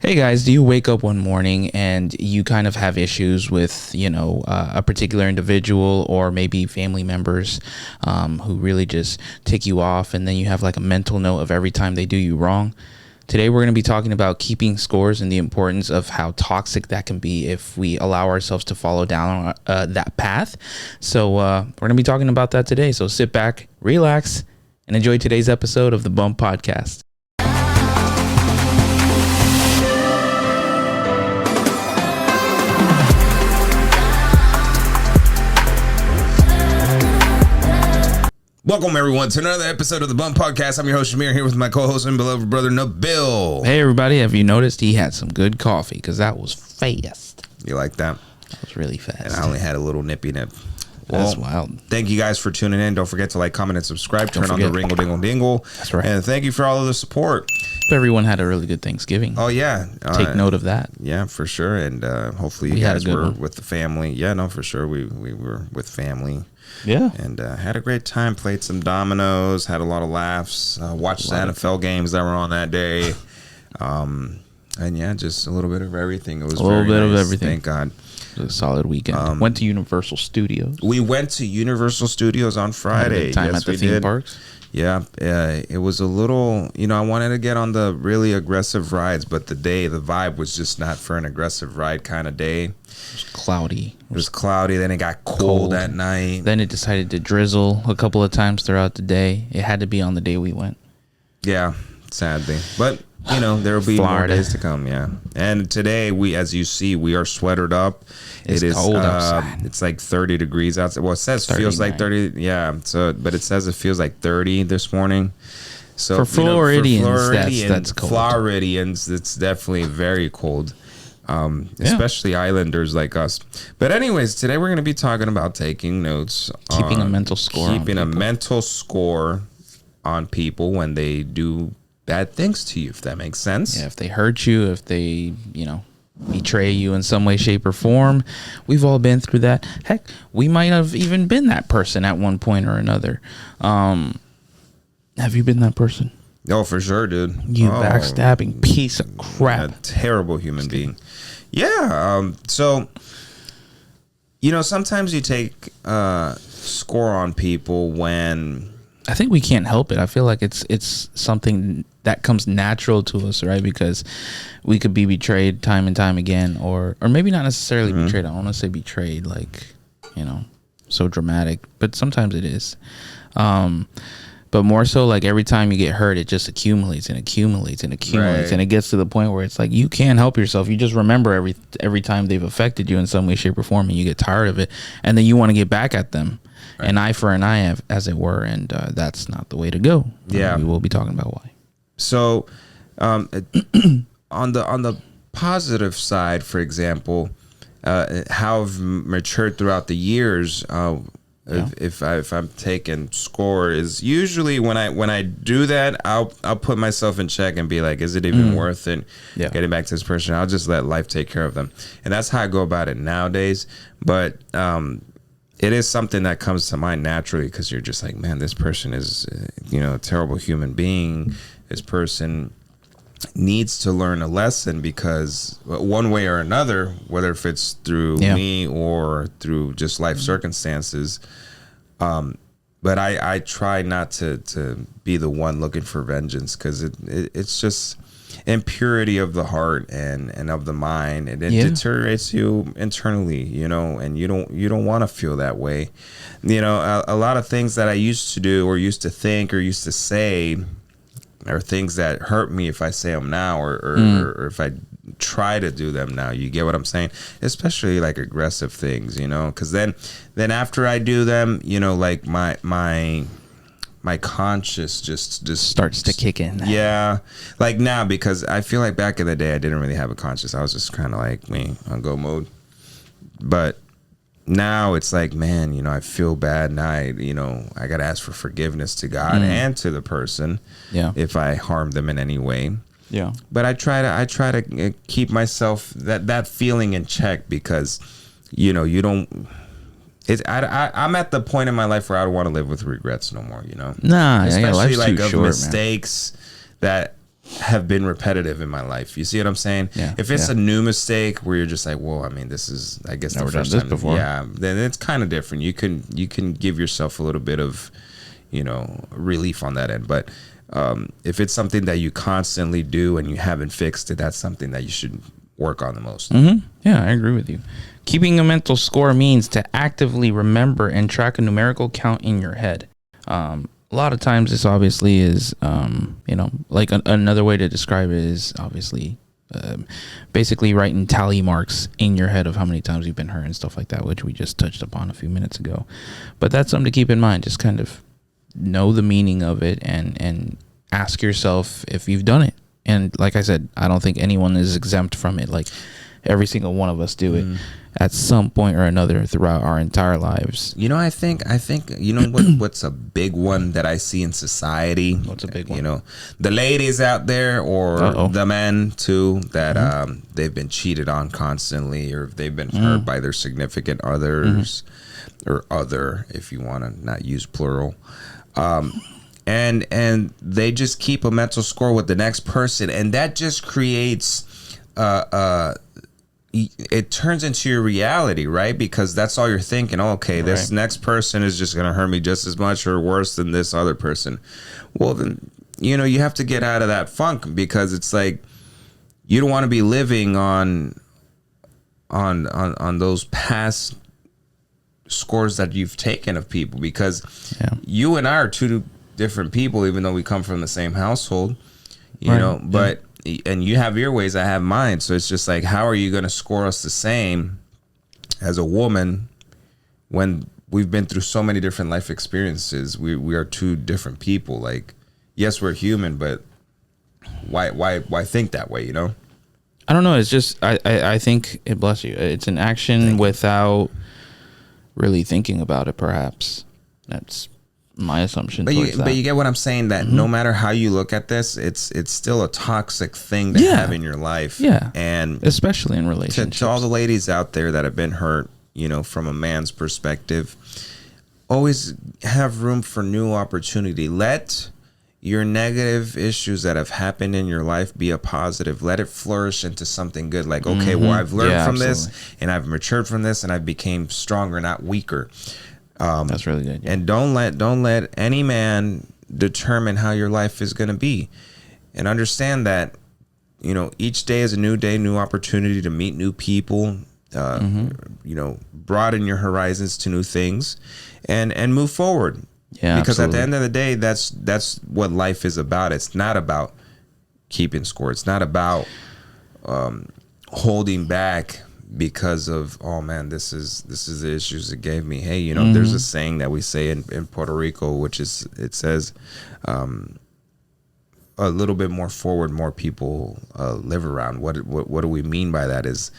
Hey guys, do you wake up one morning and you kind of have issues with, a particular individual or maybe family members who really just tick you off, and then you have like a mental note of every time they do you wrong? Today we're going to be talking about keeping scores and the importance of how toxic that can be if we allow ourselves to follow down that path. So we're going to be talking about that today. So sit back, relax, and enjoy today's episode of the Bump Podcast. Welcome, everyone, to another episode of the Bump Podcast. I'm your host, Shamir, here with my co-host and beloved brother, Nabil. Hey, everybody. Have you noticed he had some good coffee? Because that was fast. You like that? That was really fast. And I only had a little nippy nip. That's wild. Thank you guys for tuning in. Don't forget to like, comment, and subscribe. Turn on the ringle dingle dingle. That's right. And thank you for all of the support. Hope everyone had a really good Thanksgiving. Oh, yeah. Take note of that. Yeah, for sure. And hopefully you guys were with the family. Yeah, no, for sure. We were with family. Yeah. And had a great time. Played some dominoes. Had a lot of laughs. Watched the NFL games that were on that day. And yeah, just a little bit of everything. It was a little bit of everything. Thank God. It was a solid weekend. Went to Universal Studios. We went to Universal Studios on Friday. Time at the theme parks. Yeah, it was a little, I wanted to get on the really aggressive rides, but the vibe was just not for an aggressive ride kind of day. It was cloudy. Then it got cold at night. Then it decided to drizzle a couple of times throughout the day. It had to be on the day we went. Yeah, sadly. But, there will be more days to come, yeah. And today, as you see, we are sweatered up. It is cold outside. It's like 30 degrees outside. Well, it says feels like 30. Yeah, but it says it feels like 30 this morning. So for Floridians, that's cold. Floridians, it's definitely very cold. Especially islanders like us. But anyways, today we're going to be talking about taking notes. Keeping a mental score. Keeping a mental score on people when they do bad things to you, if that makes sense. Yeah, if they hurt you, if they, betray you in some way, shape, or form. We've all been through that. Heck, we might have even been that person at one point or another. Have you been that person? Oh, for sure, dude. You backstabbing piece of crap. A terrible human being. Yeah. So, sometimes you take score on people when... I think we can't help it. I feel like it's something that comes natural to us, right? Because we could be betrayed time and time again, or maybe not necessarily betrayed. I don't want to say betrayed, like, so dramatic, but sometimes it is. But more so, like, every time you get hurt, it just accumulates and accumulates and accumulates, right. And it gets to the point where it's like you can't help yourself. You just remember every time they've affected you in some way, shape, or form, and you get tired of it, and then you want to get back at them. Right. An eye for an eye, as it were, and that's not the way to go. Yeah, we will be talking about why. So, on the positive side, for example, how I've matured throughout the years. If I'm taking score is usually when I do that, I'll put myself in check and be like, is it even worth it? Yeah. Getting back to this person, I'll just let life take care of them, and that's how I go about it nowadays. But it is something that comes to mind naturally because you're just like, man, this person is, a terrible human being. This person needs to learn a lesson because one way or another, whether if it's through me or through just life circumstances. But I try not to be the one looking for vengeance because it's just impurity of the heart and of the mind, and it deteriorates you internally, and you don't want to feel that way. A lot of things that I used to do or used to think or used to say are things that hurt me if I say them now or if I try to do them now. You get what I'm saying? Especially like aggressive things, because then after I do them, like my conscience just starts to kick in. Yeah, like now, because I feel like back in the day I didn't really have a conscience. I was just kind of like me on go mode. But now it's like, man, I feel bad, and I gotta ask for forgiveness to God and to the person if I harm them in any way. Yeah, but I try to keep myself that feeling in check because you don't. I'm at the point in my life where I don't want to live with regrets no more. Nah, especially life's like too of short, mistakes that have been repetitive in my life. You see what I'm saying? Yeah, If it's yeah. a new mistake where you're just like, whoa, I mean, this is, I guess, Never the done first this time. before. Yeah, then it's kind of different. You can give yourself a little bit of, relief on that end. But if it's something that you constantly do and you haven't fixed it, that's something that you should work on the most. Mm-hmm. Yeah, I agree with you. Keeping a mental score means to actively remember and track a numerical count in your head. A lot of times this obviously is, like another way to describe it is obviously basically writing tally marks in your head of how many times you've been hurt and stuff like that, which we just touched upon a few minutes ago. But that's something to keep in mind. Just kind of know the meaning of it and ask yourself if you've done it. And like I said, I don't think anyone is exempt from it. Like every single one of us do it at some point or another throughout our entire lives. I think what's a big one that I see in society? What's a big one? The ladies out there or Uh-oh. the men too that they've been cheated on constantly, or they've been hurt by their significant others or other, if you want to not use plural. And they just keep a mental score with the next person, and that just creates it turns into your reality, right? Because that's all you're thinking. Oh, okay, this next person is just going to hurt me just as much or worse than this other person. Well, then, you have to get out of that funk, because it's like you don't want to be living on those past scores that you've taken of people, because you and I are two different people, even though we come from the same household, but and you have your ways, I have mine. So it's just like, how are you going to score us the same as a woman when we've been through so many different life experiences? We are two different people. Like, yes, we're human, but why think that way? I don't know. It's just I think it, bless you. It's an action without really thinking about it. Perhaps that's my assumption. But you get what I'm saying, that no matter how you look at this, it's still a toxic thing to have in your life. Yeah, and especially in relationships. To all the ladies out there that have been hurt, from a man's perspective, always have room for new opportunity. Let your negative issues that have happened in your life be a positive. Let it flourish into something good. Like, okay, well, I've learned from this, and I've matured from this, and I've became stronger, not weaker. That's really good. Yeah. And don't let any man determine how your life is going to be. And understand that, each day is a new day, new opportunity to meet new people, broaden your horizons to new things, and move forward. Yeah, because absolutely. At the end of the day, that's what life is about. It's not about keeping score. It's not about holding back because of, oh man, this is the issues it gave me. Hey, there's a saying that we say in Puerto Rico, which is, it says, a little bit more forward, more people live around. What do we mean by that? Is,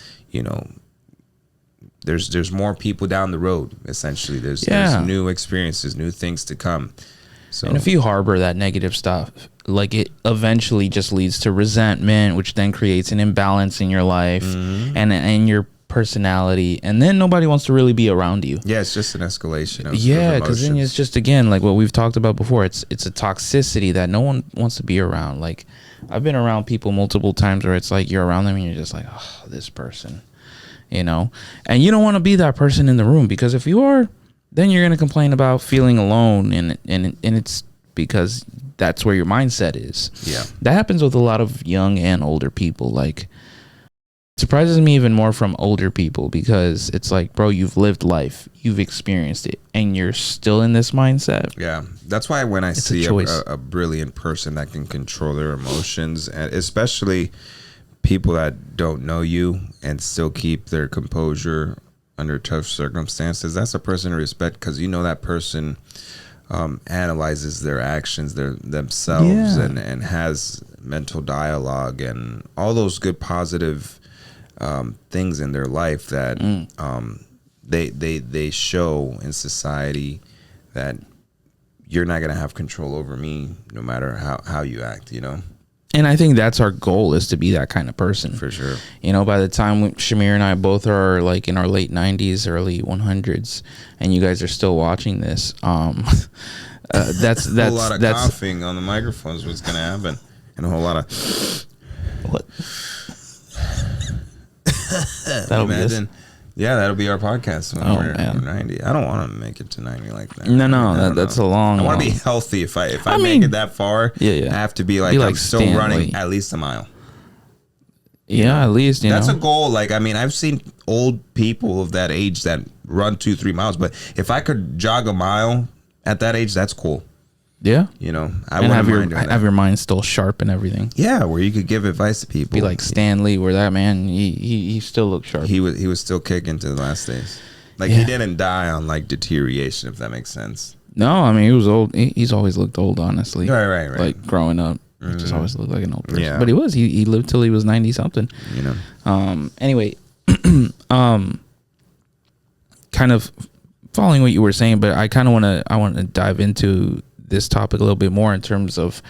there's more people down the road. Essentially, there's new experiences, new things to come. So, and if you harbor that negative stuff, like, it eventually just leads to resentment, which then creates an imbalance in your life and in your personality, and then nobody wants to really be around you. Yeah, it's just an escalation of because then it's just, again, like what we've talked about before, it's a toxicity that no one wants to be around. Like, I've been around people multiple times where it's like you're around them and you're just like, oh, this person, and you don't want to be that person in the room, because if you are, then you're going to complain about feeling alone, and it's because that's where your mindset is. Yeah. That happens with a lot of young and older people. Like, it surprises me even more from older people, because it's like, bro, you've lived life, you've experienced it, and you're still in this mindset. Yeah. That's why when I see a a brilliant person that can control their emotions, and especially people that don't know you and still keep their composure under tough circumstances, that's a person to respect, because that person analyzes their actions, themselves, and has mental dialogue and all those good positive things in their life that they show in society that you're not going to have control over me no matter how you act, And I think that's our goal, is to be that kind of person. For sure. By the time Shamir and I both are like in our late 90s, early 100s, and you guys are still watching this, that's a lot of coughing on the microphones. What's going to happen? and a whole lot of What? That'll be imagine. Yeah, that'll be our podcast when we're man. 90. I don't want to make it to 90 like that. No, that's a long. I want to be healthy. If I make it that far, yeah. I have to be like, I'm still Stan running Lee. at least a mile. Yeah, at least that's a goal. Like, I mean, I've seen old people of that age that run 2-3 miles, but if I could jog a mile at that age, that's cool. Yeah, you know, I wouldn't mind have your mind still sharp and everything. Yeah, where you could give advice to people. Be like Stan Lee, where that man he still looked sharp. He was still kicking to the last days. Like he didn't die on like deterioration, if that makes sense. No, I mean he was old. He's always looked old, honestly. Right. Like growing up, he just always looked like an old person. Yeah. But he lived till he was 90 something. You know. Anyway, kind of following what you were saying, but I kind of want to dive into this topic a little bit more in terms of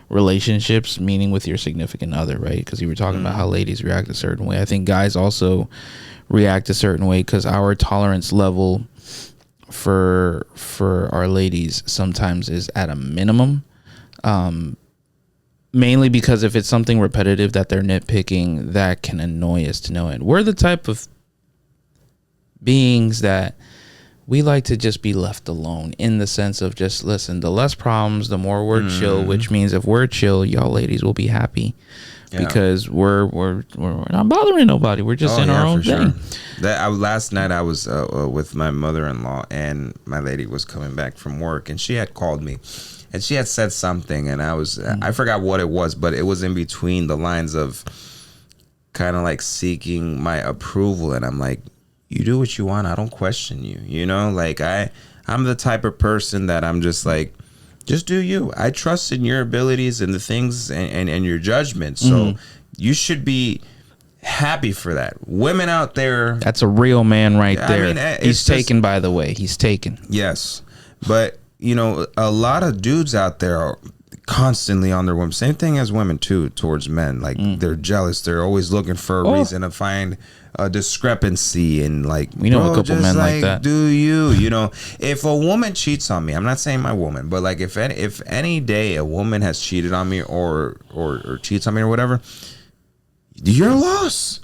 relationships, meaning with your significant other, right? Because you were talking about how ladies react a certain way. I think guys also react a certain way because our tolerance level for our ladies sometimes is at a minimum, mainly because if it's something repetitive that they're nitpicking, that can annoy us to no end. We're the type of beings that we like to just be left alone, in the sense of just listen, the less problems, the more we're chill, which means if we're chill, y'all ladies will be happy because we're not bothering nobody. We're just in our own thing. Sure. Last night I was with my mother-in-law, and my lady was coming back from work, and she had called me, and she had said something, and I forgot what it was, but it was in between the lines of kind of like seeking my approval, and I'm like, you do what you want. I don't question you. You know, like I'm the type of person that I'm just like, just do you. I trust in your abilities and the things and your judgment. So you should be happy for that. Women out there. That's a real man right there. I mean, he's taken, by the way. He's taken. Yes. But, you know, a lot of dudes out there are constantly on their women. Same thing as women, too, towards men. Like, they're jealous. They're always looking for a reason to find a discrepancy, and like, we know a couple men like that. Do you know, if a woman cheats on me, I'm not saying my woman, but like if any day a woman has cheated on me or cheats on me or whatever, you're a loss.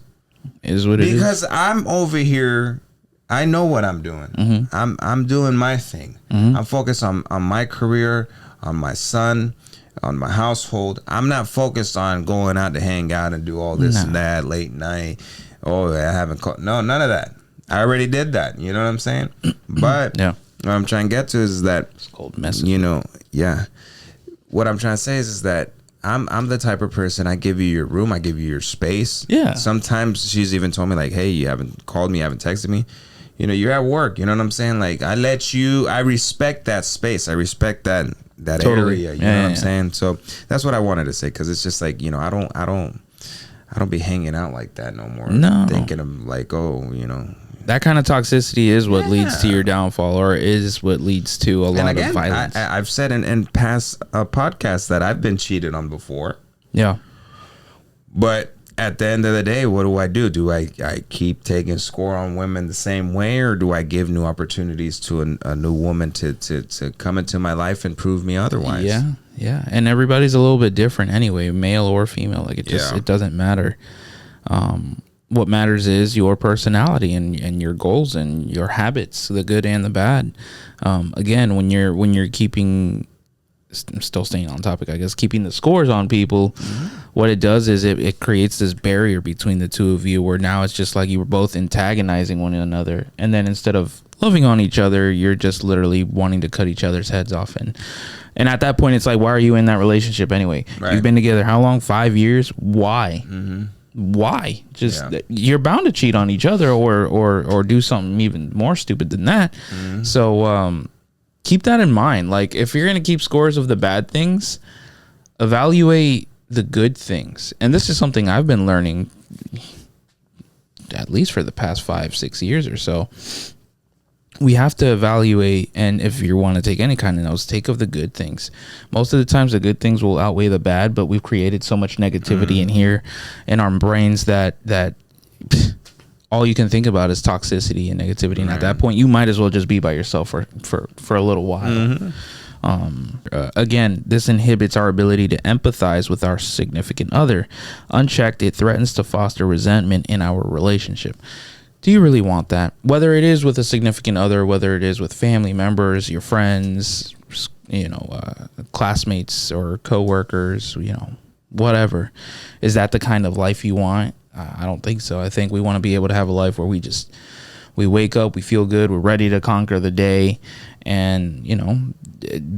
Is what it is. Because I'm over here, I know what I'm doing. I'm doing my thing. I'm focused on my career, on my son, on my household. I'm not focused on going out to hang out and do all this and that late night. Oh, I haven't called. No, none of that. I already did that. You know what I'm saying? But what I'm trying to get to is that it's called messing. You know, what I'm trying to say is that I'm the type of person, I give you your room, I give you your space. Yeah. Sometimes she's even told me like, hey, you haven't called me, you haven't texted me. You know, you're at work. You know what I'm saying? Like, I respect that space. I respect that totally. area. You know what I'm saying? So that's what I wanted to say, because it's just like, you know, I don't be hanging out like that no more. No. Thinking of like, oh, you know. That kind of toxicity is what leads to your downfall, or is what leads to a lot of violence. I've said in past podcasts that I've been cheated on before. Yeah. But at the end of the day, what do? Do I keep taking score on women the same way, or do I give new opportunities to a new woman to come into my life and prove me otherwise? Yeah. And everybody's a little bit different anyway, male or female. Like it doesn't matter. What matters is your personality and your goals and your habits, the good and the bad. Again, when you're keeping, I'm still staying on topic, I guess, keeping the scores on people, what it does is it creates this barrier between the two of you, where now it's just like you were both antagonizing one another, and then instead of loving on each other, you're just literally wanting to cut each other's heads off. And at that point, it's like, why are you in that relationship anyway? Right. You've been together how long? 5 years? Why? Why? Just you're bound to cheat on each other or do something even more stupid than that. So keep that in mind. Like, if you're gonna keep scores of the bad things, evaluate the good things. And this is something I've been learning at least for the past 5-6 years or so. We have to evaluate, and if you want to take any kind of notes, take of the good things. Most of the times the good things will outweigh the bad, but we've created so much negativity in here in our brains that all you can think about is toxicity and negativity. And at that point, you might as well just be by yourself for a little while. Again, this inhibits our ability to empathize with our significant other. Unchecked, it threatens to foster resentment in our relationship. Do you really want that? Whether it is with a significant other, whether it is with family members, your friends, classmates or coworkers, whatever. Is that the kind of life you want? I don't think so. I think we want to be able to have a life where we wake up, we feel good, we're ready to conquer the day, and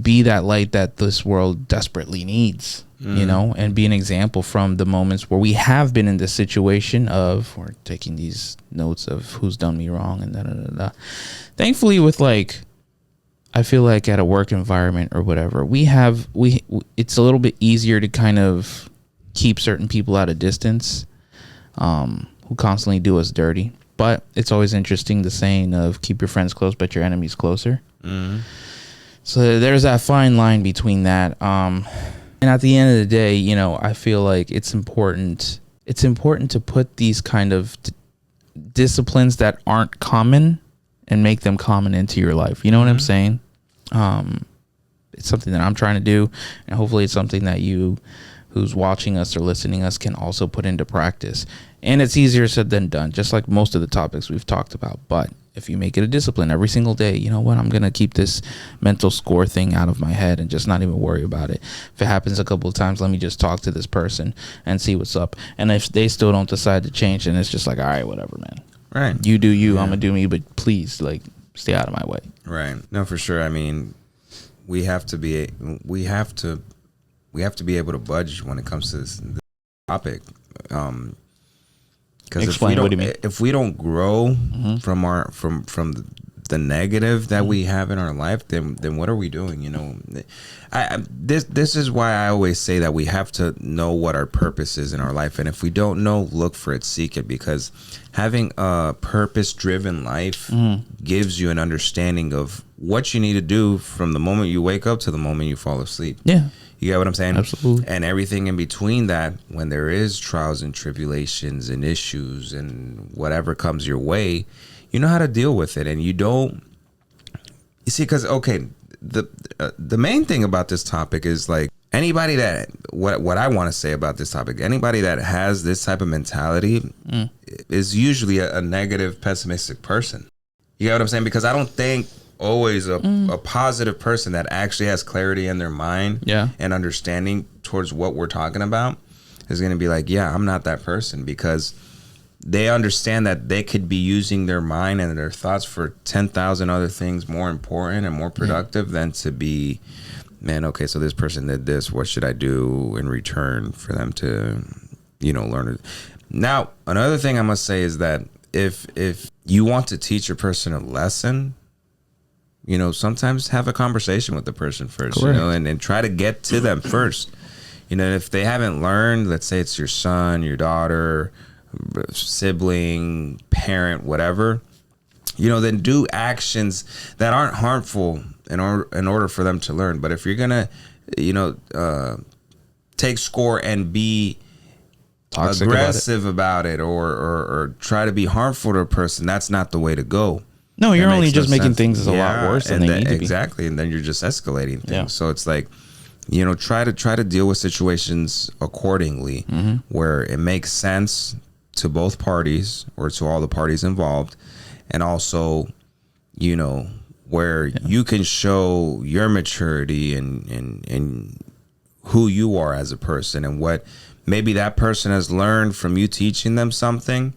be that light that this world desperately needs. And be an example from the moments where we have been in this situation of, we're taking these notes of who's done me wrong and da da da da. Thankfully, with I feel like at a work environment or whatever, it's a little bit easier to kind of keep certain people at a distance, who constantly do us dirty. But it's always interesting, the saying of keep your friends close, but your enemies closer. Mm-hmm. So there's that fine line between that. And at the end of the day, I feel like it's important. It's important to put these kind of disciplines that aren't common and make them common into your life. You know what I'm saying? It's something that I'm trying to do, and hopefully it's something that you, who's watching us or listening us, can also put into practice. And it's easier said than done, just like most of the topics we've talked about. But if you make it a discipline every single day, you know what? I'm going to keep this mental score thing out of my head and just not even worry about it. If it happens a couple of times, let me just talk to this person and see what's up. And if they still don't decide to change, then it's just like, all right, whatever, man. Right. You do you, I'm going to do me, but please, stay out of my way. Right. No, for sure. I mean, we have to be able to budge when it comes to this topic. Because if we don't grow from the negative that we have in our life, then what are we doing? This is why I always say that we have to know what our purpose is in our life, and if we don't know, look for it, seek it, because having a purpose-driven life gives you an understanding of what you need to do from the moment you wake up to the moment you fall asleep. Yeah. You get what I'm saying? Absolutely. And everything in between that, when there is trials and tribulations and issues and whatever comes your way, you know how to deal with it. And you see, because, the main thing about this topic is anybody that, what I want to say about this topic, anybody that has this type of mentality is usually a negative, pessimistic person. You get what I'm saying? Because I don't think always a positive person that actually has clarity in their mind and understanding towards what we're talking about is going to be like, yeah, I'm not that person, because they understand that they could be using their mind and their thoughts for 10,000 other things more important and more productive than to be, man, okay, so this person did this, what should I do in return for them to, learn it? Now, another thing I must say is that if you want to teach a person a lesson, sometimes have a conversation with the person first, and try to get to them first. If they haven't learned, let's say it's your son, your daughter, sibling, parent, whatever, then do actions that aren't harmful in order for them to learn. But if you're going to, take score and be toxic aggressive about it or try to be harmful to a person, that's not the way to go. No, you're only just making things a lot worse than they need to be. Exactly, and then you're just escalating things. Yeah. So it's try to deal with situations accordingly, where it makes sense to both parties or to all the parties involved, and also, where you can show your maturity and who you are as a person and what maybe that person has learned from you teaching them something.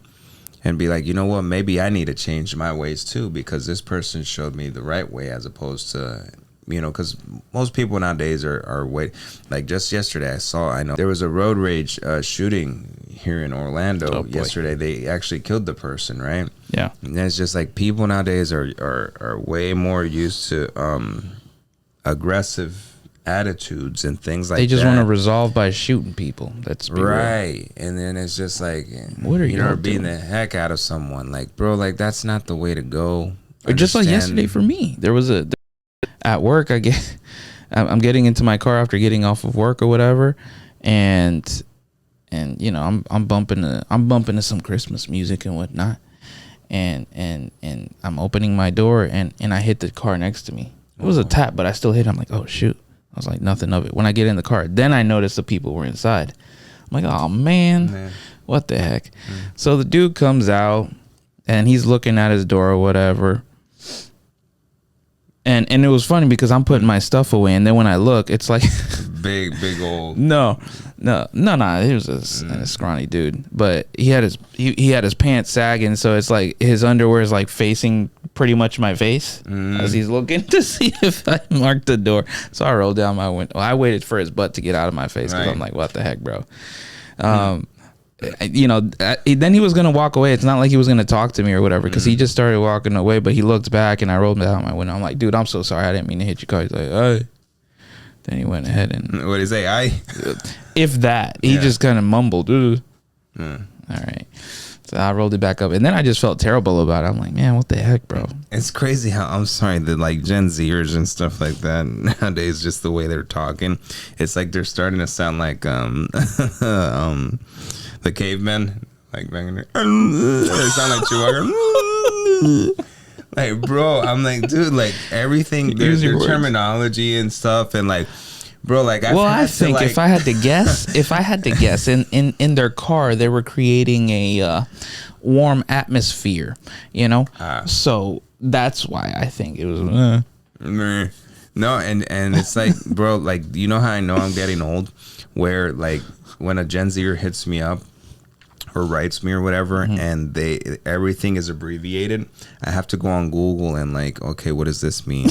And be like, you know what, maybe I need to change my ways too, because this person showed me the right way, as opposed to, because most people nowadays are wait. Like just yesterday, I know there was a road rage shooting here in Orlando. Yesterday, they actually killed the person, right? Yeah. And it's just people nowadays are way more used to aggressive attitudes and things like that. They just want to resolve by shooting people. That's right. And then it's just what are you beating the heck out of someone, bro, that's not the way to go. Or just like yesterday for me, there was at work, I'm getting into my car after getting off of work or whatever, and I'm bumping to some Christmas music and whatnot, and I'm opening my door and I hit the car next to me. It was a tap, but I still hit. I'm like, oh shoot. I was like, nothing of it. When I get in the car, then I noticed the people were inside. I'm like, oh man. What the heck? So the dude comes out and he's looking at his door or whatever. And it was funny because I'm putting my stuff away, and then when I look, it's like big old. No. He was a scrawny dude, but he had his pants sagging, so it's like his underwear is like facing pretty much my face as he's looking to see if I marked the door. So I rolled down my window. I waited for his butt to get out of my face because I'm like, what the heck, bro? You know, then he was gonna walk away. It's not like he was gonna talk to me or whatever, because he just started walking away, but he looked back and I rolled down my window. I'm like, dude, I'm so sorry, I didn't mean to hit your car. He's like, hey. Then he went ahead and what did he say? If that, he just kind of mumbled. All right. So I rolled it back up, and then I just felt terrible about it. I'm like, man, what the heck, bro? It's crazy how, I'm sorry, that like Gen Zers and stuff like that nowadays, just the way they're talking, it's like they're starting to sound like the cavemen, like banging their, they sound like Chewbacca. Like, bro, I'm like, dude, like everything, their terminology and stuff, and like, bro, like, I think if I had to guess, in their car, they were creating a warm atmosphere, you know. So that's why I think it was. No, and it's like, bro, like, you know how I know I'm getting old, where like when a Gen Zer hits me up or writes me or whatever, and everything is abbreviated, I have to go on Google and like, okay, what does this mean?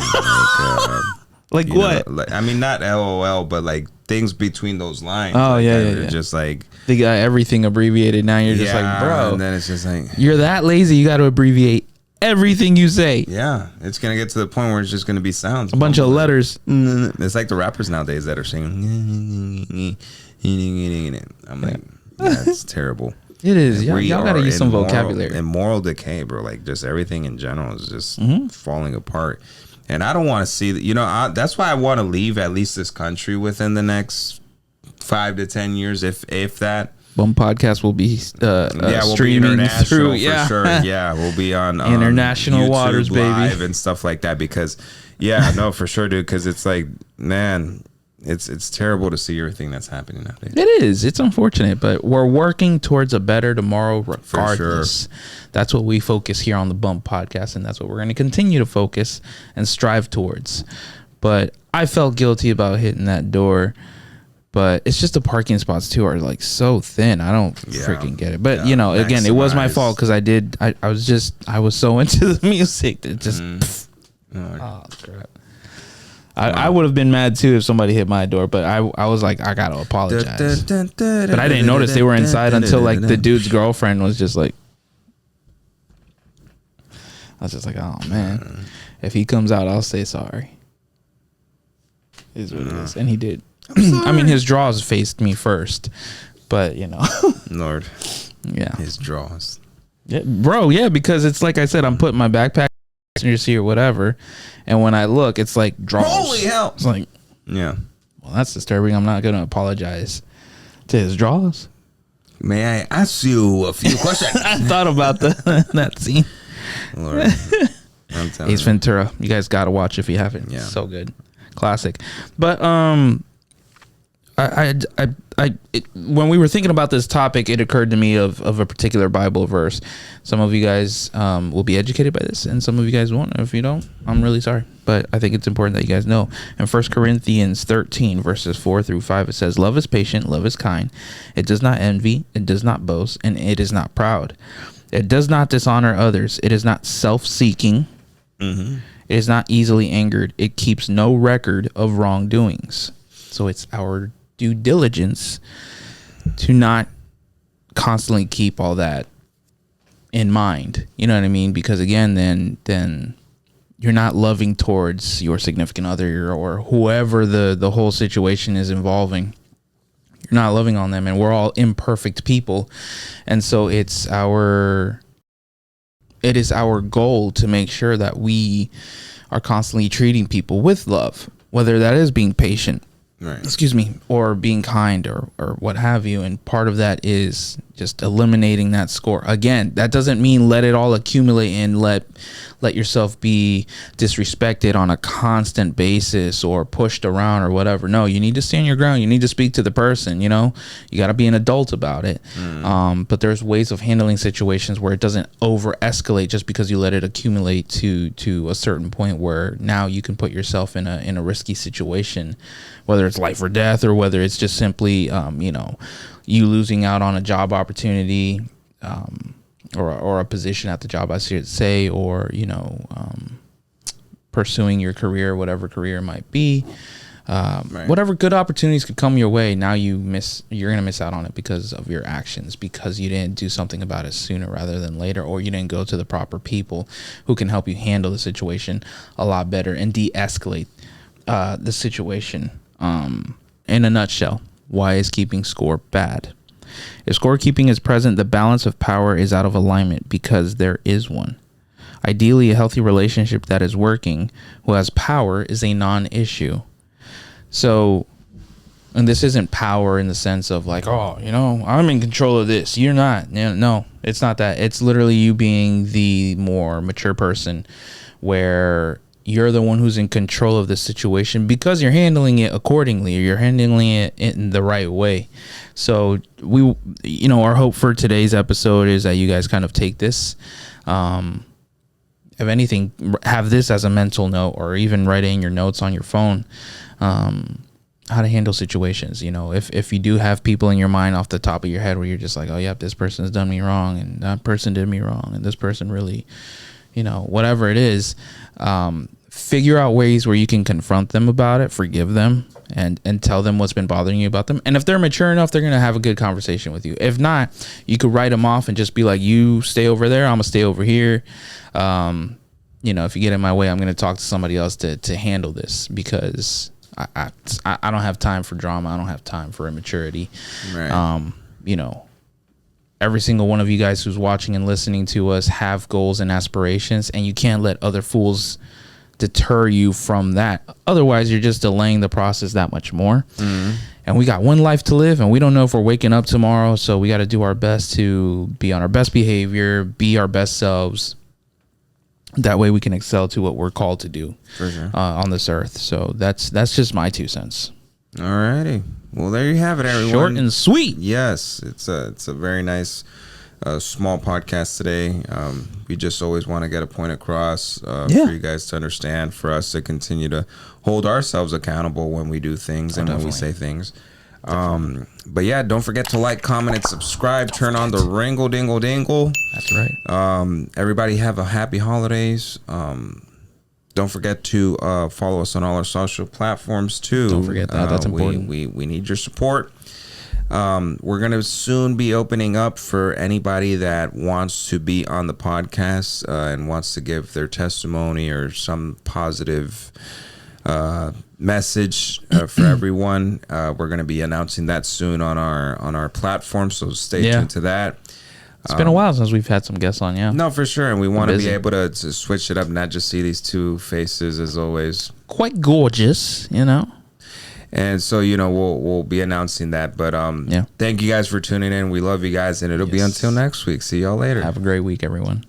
Like what? Like, I mean, not LOL, but like things between those lines. Oh, like, yeah. Just like they got everything abbreviated. Now you're just like, bro. And then it's just like, you're that lazy. You got to abbreviate everything you say. Yeah, it's gonna get to the point where it's just gonna be sounds. A bunch of letters. It's like the rappers nowadays that are singing. I'm like, yeah, it's terrible. It is. Y'all gotta use some vocabulary. And moral decay, bro. Like, just everything in general is just falling apart. And I don't want to see that. You know, that's why I want to leave at least this country within the next 5 to 10 years, if that. Bum Podcast will be we'll streaming be through. For sure. Yeah, we'll be on international YouTube waters, baby, live and stuff like that. Because, no, for sure, dude. Because it's like, man, it's terrible to see everything that's happening nowadays. It is. It's unfortunate, but we're working towards a better tomorrow regardless. For sure. That's what we focus here on the Bump Podcast, and that's what we're going to continue to focus and strive towards. But I felt guilty about hitting that door. But it's just the parking spots too are like so thin. I don't freaking get it. But you know, again, it was my fault because I was so into the music that just. Oh crap! I would have been mad too if somebody hit my door, but I was like, I gotta apologize. But I didn't notice they were inside until like the dude's girlfriend was just like. I was just like, oh man, if he comes out, I'll say sorry. Is what it is, and he did. I mean, his draws faced me first, but you know, Lord, yeah, his draws, yeah, bro, yeah, because it's like I said, I'm putting my backpack passenger seat or whatever, and when I look, it's like draws. Holy hell! It's like, yeah, well, that's disturbing. I'm not gonna apologize to his draws. May I ask you a few questions? I thought about that scene. Lord, I'm telling Ace Ventura, you guys gotta watch if you haven't. Yeah, so good, classic. But when we were thinking about this topic, it occurred to me of a particular Bible verse. Some of you guys will be educated by this, and some of you guys won't. If you don't, I'm really sorry. But I think it's important that you guys know. In 1 Corinthians 13, verses 4 through 5, it says, "Love is patient, love is kind. It does not envy, it does not boast, and it is not proud. It does not dishonor others. It is not self-seeking. It is not easily angered. It keeps no record of wrongdoings." So it's our due diligence to not constantly keep all that in mind. You know what I mean? Because again, then you're not loving towards your significant other or whoever the whole situation is involving. You're not loving on them, and we're all imperfect people. And so it is our goal to make sure that we are constantly treating people with love, whether that is being patient, right, or being kind or what have you. And part of that is just eliminating that score. Again, that doesn't mean let it all accumulate and let yourself be disrespected on a constant basis or pushed around or whatever. No, you need to stand your ground. You need to speak to the person, you know. You got to be an adult about it. But there's ways of handling situations where it doesn't over escalate just because you let it accumulate to a certain point where now you can put yourself in a risky situation, whether it's life or death or whether it's just simply you know, you losing out on a job opportunity, or a position at the job, I should say, or, you know, pursuing your career, whatever career it might be, right. Whatever good opportunities could come your way. Now you're going to miss out on it because of your actions, because you didn't do something about it sooner rather than later, or you didn't go to the proper people who can help you handle the situation a lot better and de-escalate the situation. In a nutshell, why is keeping score bad? If scorekeeping is present, the balance of power is out of alignment because there is one. Ideally, a healthy relationship that is working, who has power, is a non-issue. So, and this isn't power in the sense of like, oh, you know, I'm in control of this. You're not. No, it's not that. It's literally you being the more mature person where you're the one who's in control of the situation because you're handling it accordingly, or you're handling it in the right way. So you know, our hope for today's episode is that you guys kind of take this, if anything, have this as a mental note, or even write it in your notes on your phone, how to handle situations. You know, if you do have people in your mind off the top of your head where you're just like, oh yeah, this person's done me wrong, and that person did me wrong, and this person really, you know, whatever it is, figure out ways where you can confront them about it, forgive them, and tell them what's been bothering you about them. And if they're mature enough, they're going to have a good conversation with you. If not, you could write them off and just be like, you stay over there, I'm going to stay over here. You know, if you get in my way, I'm going to talk to somebody else to handle this, because I don't have time for drama. I don't have time for immaturity. Right. You know, every single one of you guys who's watching and listening to us have goals and aspirations, and you can't let other fools deter you from that. Otherwise, you're just delaying the process that much more. And we got one life to live, and we don't know if we're waking up tomorrow, so we got to do our best to be on our best behavior, be our best selves. That way we can excel to what we're called to do. For sure. On this earth. So that's just my 2 cents. All righty. Well, there you have it, everyone. Short and sweet. Yes, it's a very nice small podcast today. We just always want to get a point across for you guys to understand, for us to continue to hold ourselves accountable when we do things and definitely. When we say things. But yeah, don't forget to like, comment, and subscribe. Turn on the ringle dingle dingle. That's right. Everybody have a happy holidays. Don't forget to follow us on all our social platforms too. Don't forget that. That's important. We need your support. We're going to soon be opening up for anybody that wants to be on the podcast and wants to give their testimony or some positive message for everyone. We're going to be announcing that soon on our platform, so stay tuned to that. It's been a while since we've had some guests on, No, for sure, and we want to be able to switch it up, not just see these two faces as always. Quite gorgeous, you know. And so, you know, we'll be announcing that. But thank you guys for tuning in. We love you guys, and it'll be until next week. See y'all later. Have a great week, everyone.